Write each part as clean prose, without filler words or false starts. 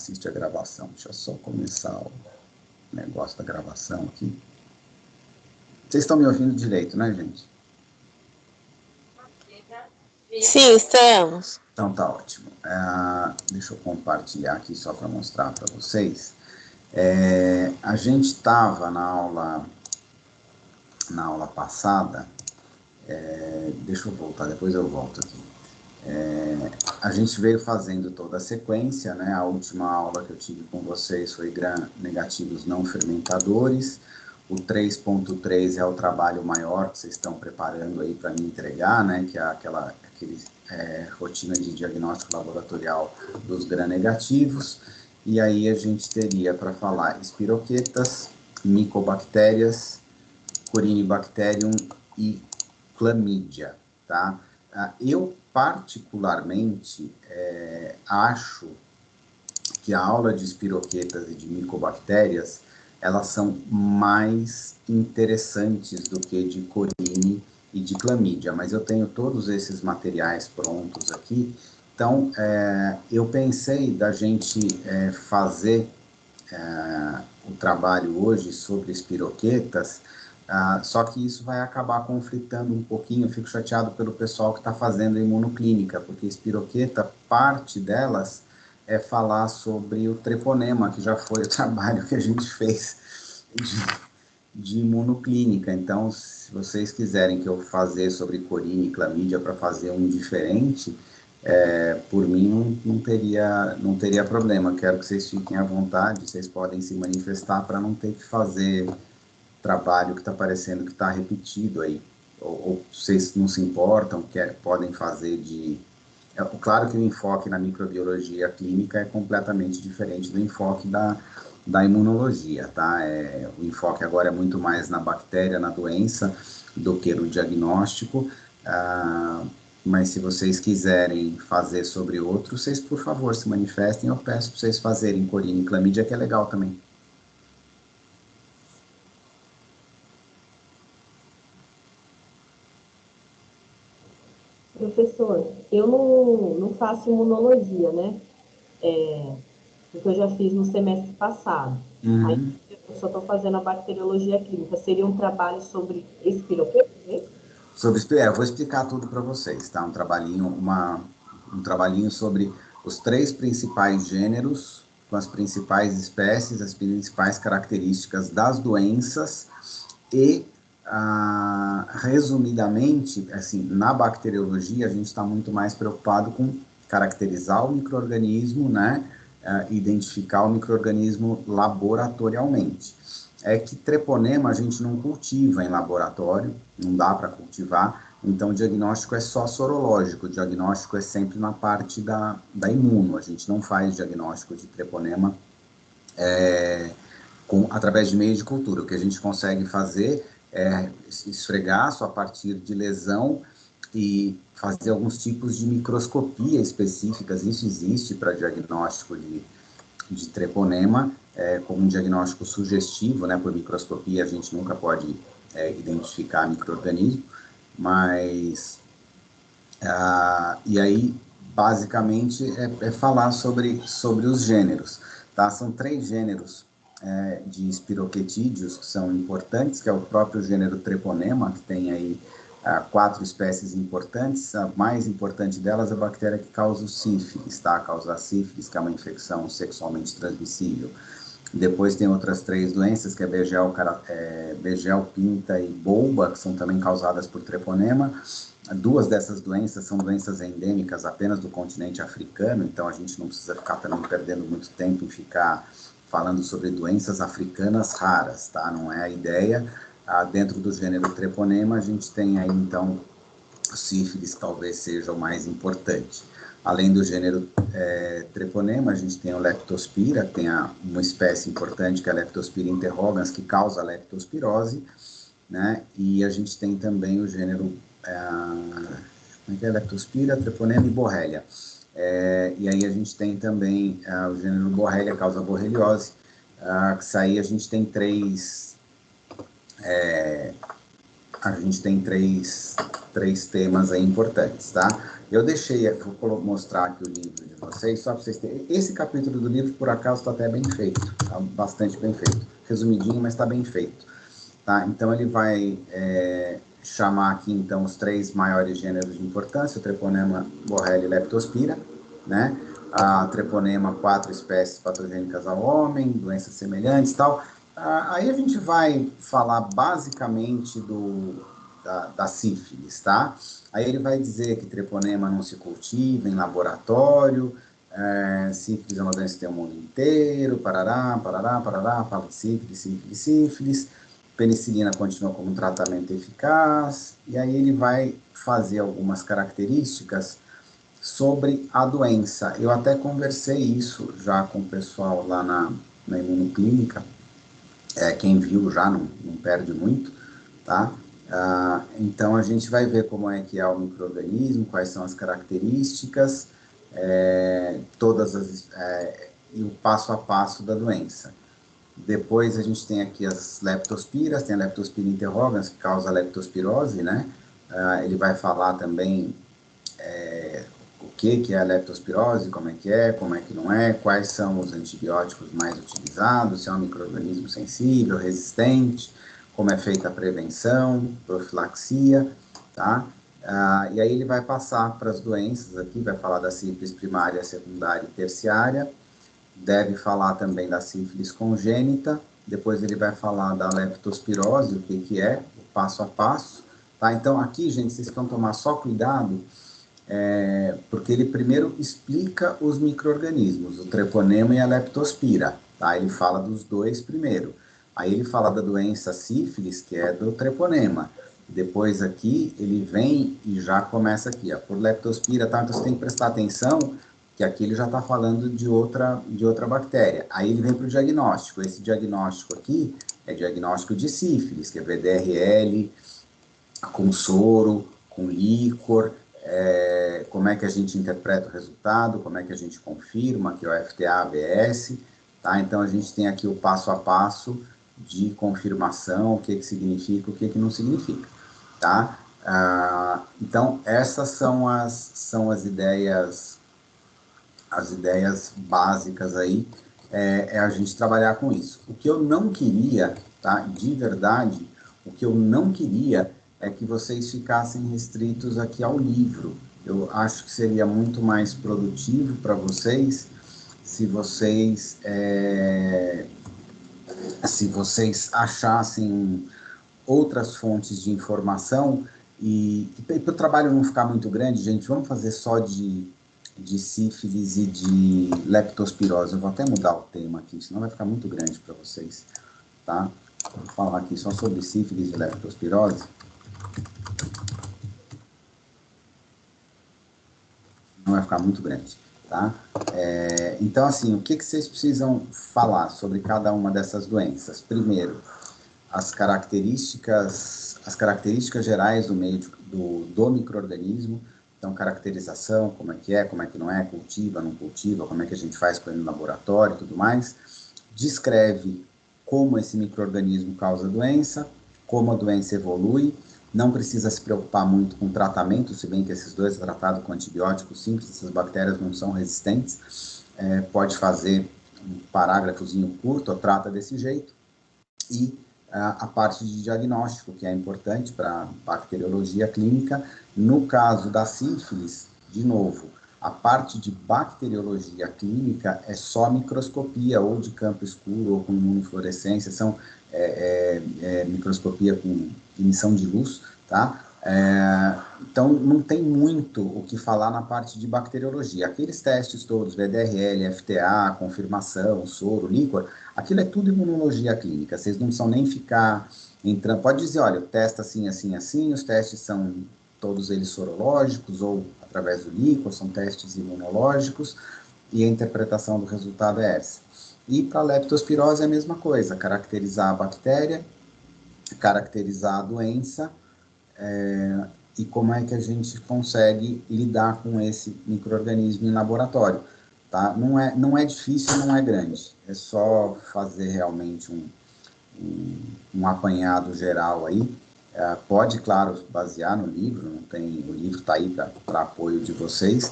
assiste a gravação. Deixa eu só começar o negócio da gravação aqui. Vocês estão me ouvindo direito, né, gente? Sim, estamos. Então tá ótimo. Deixa eu compartilhar aqui só para mostrar para vocês. A gente estava na aula passada. Deixa eu voltar, depois eu volto aqui. A gente veio fazendo toda a sequência, né? A última aula que eu tive com vocês foi gram-negativos não fermentadores. O 3.3 é o trabalho maior que vocês estão preparando aí para me entregar, né? Que é aquele rotina de diagnóstico laboratorial dos gram-negativos. E aí a gente teria para falar espiroquetas, micobactérias, Corynebacterium e clamídia, tá? Eu, particularmente, acho que a aula de espiroquetas e de micobactérias, elas são mais interessantes do que de Coryne e de clamídia, mas eu tenho todos esses materiais prontos aqui, então eu pensei da gente fazer o trabalho hoje sobre espiroquetas, só que isso vai acabar conflitando um pouquinho. Eu fico chateado pelo pessoal que está fazendo imunoclínica, porque espiroqueta, parte delas é falar sobre o treponema, que já foi o trabalho que a gente fez de imunoclínica. Então, se vocês quiserem que eu fazer sobre Coryne e clamídia para fazer um diferente, por mim não teria problema. Quero que vocês fiquem à vontade, vocês podem se manifestar para não ter que fazer trabalho que está parecendo que está repetido aí, ou vocês não se importam, podem fazer claro que o enfoque na microbiologia clínica é completamente diferente do enfoque da imunologia, tá? O enfoque agora é muito mais na bactéria, na doença, do que no diagnóstico, mas se vocês quiserem fazer sobre outro, vocês, por favor, se manifestem. Eu peço para vocês fazerem Coryne e clamídia, que é legal também. Professor, eu não faço imunologia, né? Porque eu já fiz no semestre passado. Uhum. Aí eu só estou fazendo a bacteriologia clínica. Seria um trabalho sobre espiroquetas, né? Eu vou explicar tudo para vocês, tá? Um trabalhinho sobre os 3 principais gêneros, com as principais espécies, as principais características das doenças e, resumidamente, assim, na bacteriologia a gente está muito mais preocupado com caracterizar o micro-organismo, né? Identificar o micro-organismo laboratorialmente. É que treponema a gente não cultiva em laboratório, não dá para cultivar, então o diagnóstico é só sorológico, o diagnóstico é sempre na parte da imuno, a gente não faz diagnóstico de treponema através de meio de cultura. O que a gente consegue fazer é esfregaço a partir de lesão e fazer alguns tipos de microscopia específicas. Isso existe para diagnóstico de treponema, como um diagnóstico sugestivo, né? Por microscopia a gente nunca pode identificar micro-organismo, mas e aí basicamente é falar sobre os gêneros, tá? São 3 gêneros de espiroquetídeos que são importantes, que é o próprio gênero treponema, que tem aí 4 espécies importantes. A mais importante delas é a bactéria que causa o sífilis, tá? Causa a sífilis, que é uma infecção sexualmente transmissível. Depois tem outras 3 doenças, que é Begel, Pinta e Bolba, que são também causadas por treponema. 2 dessas doenças são doenças endêmicas apenas do continente africano, então a gente não precisa ficar também perdendo muito tempo em ficar falando sobre doenças africanas raras, tá? Não é a ideia. Dentro do gênero treponema, a gente tem aí, então, sífilis talvez seja o mais importante. Além do gênero treponema, a gente tem o leptospira, tem uma espécie importante que é a Leptospira interrogans, que causa a leptospirose, né? E a gente tem também o gênero Leptospira, treponema e borrelia. E aí a gente tem também o gênero borrelia, causa borreliose, que aí a gente tem três temas aí importantes, tá? Eu deixei, vou mostrar aqui o livro de vocês, só para vocês terem. Esse capítulo do livro, por acaso, está até bem feito, está bastante bem feito. Resumidinho, mas está bem feito. Tá? Então, ele vai chamar aqui, então, os 3 maiores gêneros de importância, o treponema, Borrelia e Leptospira, né? A treponema, 4 espécies patogênicas ao homem, doenças semelhantes e tal. Aí a gente vai falar basicamente da sífilis, tá? Aí ele vai dizer que treponema não se cultiva em laboratório, sífilis é uma doença que tem o mundo inteiro, parará, fala de sífilis, penicilina continua como um tratamento eficaz, e aí ele vai fazer algumas características sobre a doença. Eu até conversei isso já com o pessoal lá na imunoclínica, quem viu já não perde muito, tá? Então, a gente vai ver como é que é o micro-organismo, quais são as características, e o passo a passo da doença. Depois, a gente tem aqui as leptospiras, tem a leptospira interrogans, que causa a leptospirose, né? Ele vai falar também o que é a leptospirose, como é que não é, quais são os antibióticos mais utilizados, se é um micro-organismo sensível, resistente, como é feita a prevenção, profilaxia, tá? E aí ele vai passar para as doenças aqui, vai falar da sífilis primária, secundária e terciária, deve falar também da sífilis congênita, depois ele vai falar da leptospirose, o que é, o passo a passo, tá? Então aqui, gente, vocês vão tomar só cuidado, porque ele primeiro explica os micro-organismos, o treponema e a leptospira, tá? Ele fala dos 2 primeiro. Aí ele fala da doença sífilis, que é do treponema. Depois aqui, ele vem e já começa aqui, ó, por leptospira, tá? Então você tem que prestar atenção que aqui ele já está falando de outra bactéria. Aí ele vem para o diagnóstico. Esse diagnóstico aqui é diagnóstico de sífilis, que é VDRL, com soro, com líquor, como é que a gente interpreta o resultado, como é que a gente confirma, que é o FTA-ABS, tá? Então, a gente tem aqui o passo a passo de confirmação, o que significa, o que não significa, tá? Então, essas são as ideias básicas aí, a gente trabalhar com isso. O que eu não queria, tá? De verdade, o que eu não queria é que vocês ficassem restritos aqui ao livro. Eu acho que seria muito mais produtivo para vocês se vocês achassem outras fontes de informação e para o trabalho não ficar muito grande, gente, vamos fazer só de sífilis e de leptospirose. Eu vou até mudar o tema aqui, senão vai ficar muito grande para vocês, tá? Vou falar aqui só sobre sífilis e leptospirose. Não vai ficar muito grande, tá? Então, assim, o que vocês precisam falar sobre cada uma dessas doenças? Primeiro, as características gerais do meio do micro-organismo. Então, caracterização, como é que não é, cultiva, não cultiva, como é que a gente faz com ele no laboratório e tudo mais. Descreve como esse micro-organismo causa a doença, como a doença evolui. Não precisa se preocupar muito com tratamento, se bem que esses 2 são tratados com antibióticos simples, essas bactérias não são resistentes. Pode fazer um parágrafozinho curto, trata desse jeito. E a parte de diagnóstico, que é importante para a bacteriologia clínica. No caso da sífilis, de novo, a parte de bacteriologia clínica é só microscopia, ou de campo escuro, ou com imunofluorescência, são microscopia com emissão de luz, tá? Então, não tem muito o que falar na parte de bacteriologia. Aqueles testes todos, VDRL, FTA, confirmação, soro, líquor, aquilo é tudo imunologia clínica. Vocês não precisam nem ficar entrando. Pode dizer, olha, testa assim, assim, assim, os testes são todos eles sorológicos ou através do líquor, são testes imunológicos, e a interpretação do resultado é essa. E para a leptospirose é a mesma coisa, caracterizar a bactéria, caracterizar a doença, e como é que a gente consegue lidar com esse micro-organismo em laboratório, tá? Não é difícil, não é grande, é só fazer realmente um apanhado geral aí, Pode, claro, basear no livro, não tem, o livro está aí para apoio de vocês,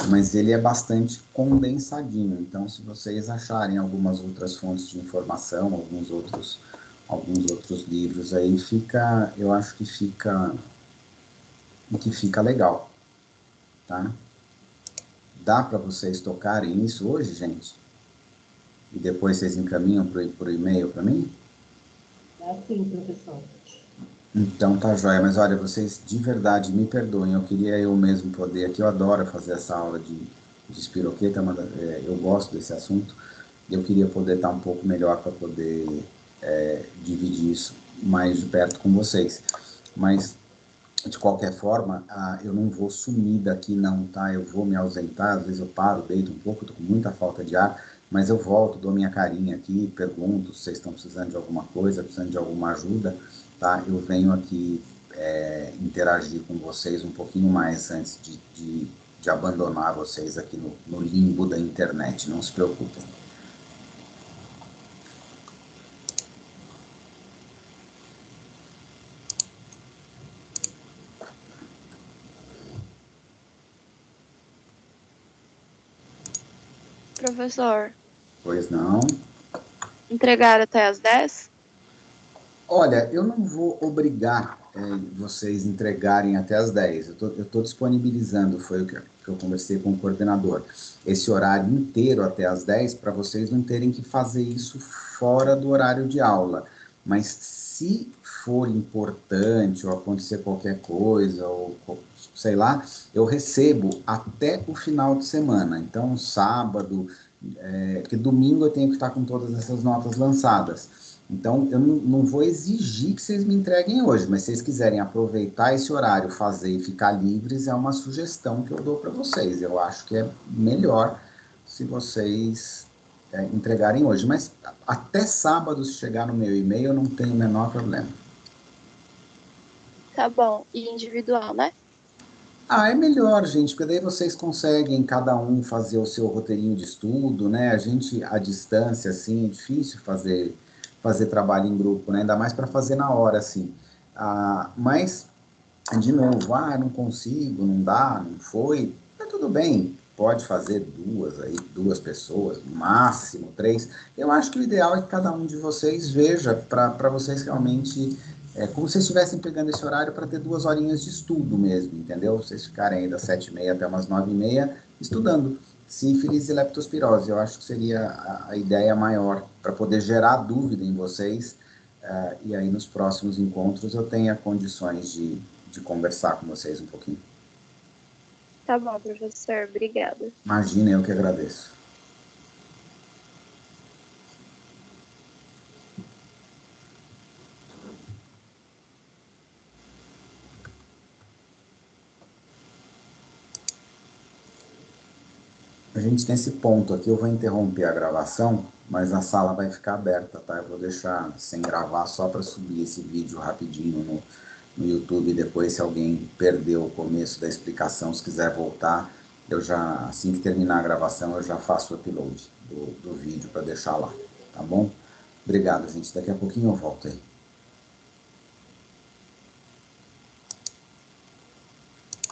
mas ele é bastante condensadinho. Então, se vocês acharem algumas outras fontes de informação, alguns outros livros aí, eu acho que fica legal, tá? Dá para vocês tocarem isso hoje, gente? E depois vocês encaminham por e-mail para mim? É sim, professor. Então tá joia, mas olha, vocês de verdade me perdoem, eu queria eu mesmo poder, aqui eu adoro fazer essa aula de espiroqueta, eu gosto desse assunto, e eu queria poder estar um pouco melhor para poder dividir isso mais de perto com vocês. Mas, de qualquer forma, eu não vou sumir daqui não, tá? Eu vou me ausentar, às vezes eu paro, deito um pouco, tô com muita falta de ar, mas eu volto, dou minha carinha aqui, pergunto se vocês estão precisando de alguma coisa, precisando de alguma ajuda, tá? Eu venho aqui interagir com vocês um pouquinho mais antes de abandonar vocês aqui no limbo da internet, não se preocupem. Professor, Pois não? entregar até às 10? Olha, eu não vou obrigar vocês entregarem até as 10. Eu tô disponibilizando, foi o que eu conversei com o coordenador, esse horário inteiro até as 10 para vocês não terem que fazer isso fora do horário de aula. Mas se for importante ou acontecer qualquer coisa, ou sei lá, eu recebo até o final de semana. Então, sábado, porque domingo eu tenho que estar com todas essas notas lançadas. Então, eu não vou exigir que vocês me entreguem hoje, mas se vocês quiserem aproveitar esse horário, fazer e ficar livres, é uma sugestão que eu dou para vocês. Eu acho que é melhor se vocês entregarem hoje. Mas até sábado, se chegar no meu e-mail, eu não tenho o menor problema. Tá bom. E individual, né? É melhor, gente, porque daí vocês conseguem cada um fazer o seu roteirinho de estudo, né? A gente, à distância, assim, é difícil fazer trabalho em grupo, né? Ainda mais para fazer na hora, assim. Mas, de novo, não consigo, não dá, não foi, tá tudo bem. Pode fazer duas pessoas, no máximo três. Eu acho que o ideal é que cada um de vocês veja para vocês realmente como se vocês estivessem pegando esse horário para ter 2 horinhas de estudo mesmo, entendeu? Vocês ficarem aí das 7h30 até umas 9h30 estudando sífilis e leptospirose. Eu acho que seria a ideia maior para poder gerar dúvida em vocês e aí nos próximos encontros eu tenha condições de conversar com vocês um pouquinho. Tá bom, professor. Obrigada. Imagina, eu que agradeço. A gente tem esse ponto aqui, eu vou interromper a gravação, mas a sala vai ficar aberta, tá? Eu vou deixar sem gravar só para subir esse vídeo rapidinho no YouTube, e depois se alguém perdeu o começo da explicação, se quiser voltar, assim que terminar a gravação, eu já faço o upload do vídeo para deixar lá, tá bom? Obrigado, gente. Daqui a pouquinho eu volto aí.